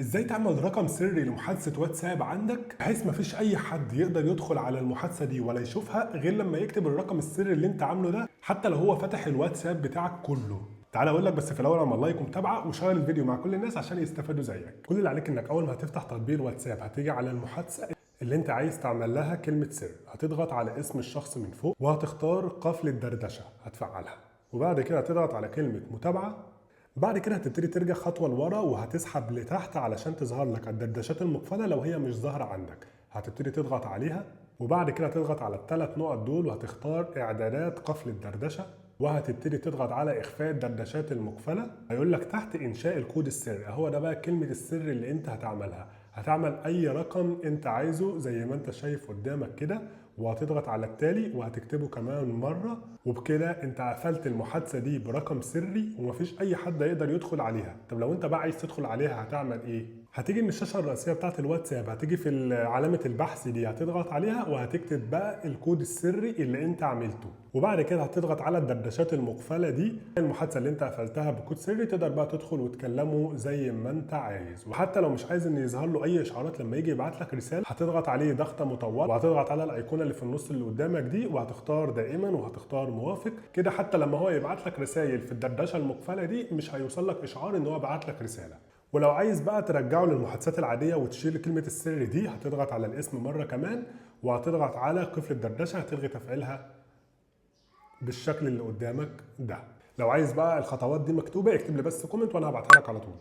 ازاي تعمل رقم سري لمحادثة واتساب عندك بحيث مفيش اي حد يقدر يدخل على المحادثة دي ولا يشوفها غير لما يكتب الرقم السري اللي انت عامله ده، حتى لو هو فتح الواتساب بتاعك كله. تعال اقول لك، بس في الاول اعمل لايك ومتابعه وشير الفيديو مع كل الناس عشان يستفادوا زيك. كل اللي عليك انك اول ما هتفتح تطبيق الواتساب هتيجي على المحادثة اللي انت عايز تعمل لها كلمة سر، هتضغط على اسم الشخص من فوق وهتختار قفل الدردشة هتفعلها، وبعد كده هتضغط على كلمة متابعة. بعد كده هتبتدي ترجع خطوة لورا وهتسحب لتحت علشان تظهر لك الدردشات المقفلة. لو هي مش ظاهرة عندك هتبتدي تضغط عليها، وبعد كده تضغط على الثلاث نقط دول وهتختار اعدادات قفل الدردشة، وهتبتدي تضغط على اخفاء الدردشات المقفلة. هيقول لك تحت انشاء الكود السري، هو ده بقى كلمة السر اللي انت هتعملها. هتعمل اي رقم انت عايزه زي ما انت شايف قدامك كده، وهتضغط على التالي وهتكتبه كمان مرة، وبكده انت قفلت المحادثة دي برقم سري ومفيش اي حد يقدر يدخل عليها. طب لو انت بقى عايز تدخل عليها هتعمل ايه؟ هتيجي من الشاشة الرئيسية بتاعت الواتساب، هتيجي في علامة البحث دي هتضغط عليها وهتكتب بقى الكود السري اللي انت عملته، وبعد كده هتضغط على الدردشات المقفلة دي. المحادثة اللي انت قفلتها بكود سري تقدر بقى تدخل وتكلمه زي ما انت عايز، وحتى لو مش عايز ان يظهر له اي اشعارات لما يجي يبعت لك رسالة هتضغط عليه ضغطة مطولة وهتضغط على الايقونة اللي في النص اللي قدامك دي وهتختار دائما وهتختار موافق كده، حتى لما هو يبعت لك رسائل في الدردشة المقفلة دي مش هيوصل لك اشعار ان هو بعت لك رسالة. ولو عايز بقى ترجعه للمحادثات العادية وتشيل كلمة السر دي هتضغط على الاسم مرة كمان وهتضغط على قفل الدردشة، هتلغي تفعيلها بالشكل اللي قدامك ده. لو عايز بقى الخطوات دي مكتوبة اكتب لي بس كومنت وانا هبعتها لك على طول.